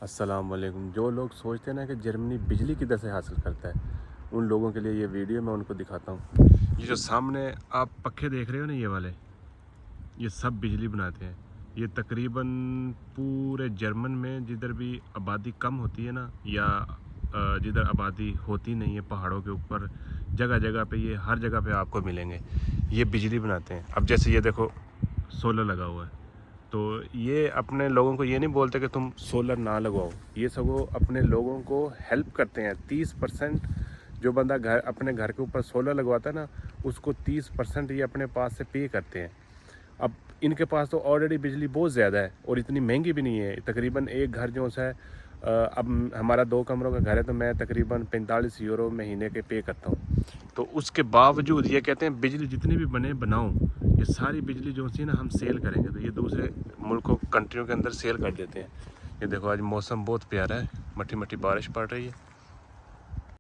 अस्सलाम वालेकुम। जो लोग सोचते हैं ना कि जर्मनी बिजली किधर से हासिल करता है, उन लोगों के लिए ये वीडियो मैं उनको दिखाता हूँ। ये जो सामने आप पंखे देख रहे हो ना, ये वाले, ये सब बिजली बनाते हैं। ये तकरीबन पूरे जर्मन में जिधर भी आबादी कम होती है ना, या जिधर आबादी होती नहीं है, पहाड़ों के ऊपर जगह जगह पे, ये हर जगह पे आपको मिलेंगे। ये बिजली बनाते हैं। अब जैसे ये देखो, सोलर लगा हुआ है, तो ये अपने लोगों को ये नहीं बोलते कि तुम सोलर ना लगवाओ, ये सगों अपने लोगों को हेल्प करते हैं। 30% जो बंदा घर अपने घर के ऊपर सोलर लगवाता है ना, उसको 30% ये अपने पास से पे करते हैं। अब इनके पास तो ऑलरेडी बिजली बहुत ज़्यादा है और इतनी महंगी भी नहीं है। तकरीबन एक घर जो सा है, अब हमारा 2 कमरों का घर है, तो मैं तकरीबन 45 यूरो महीने के पे करता हूँ। तो उसके बावजूद ये कहते हैं बिजली जितनी भी बने बनाओ, ये सारी बिजली जो सी ना हम सेल करेंगे। तो ये दूसरे मुल्कों कंट्रियों के अंदर सेल कर देते हैं। ये देखो आज मौसम बहुत प्यारा है, मठी मठी बारिश पड़ रही है।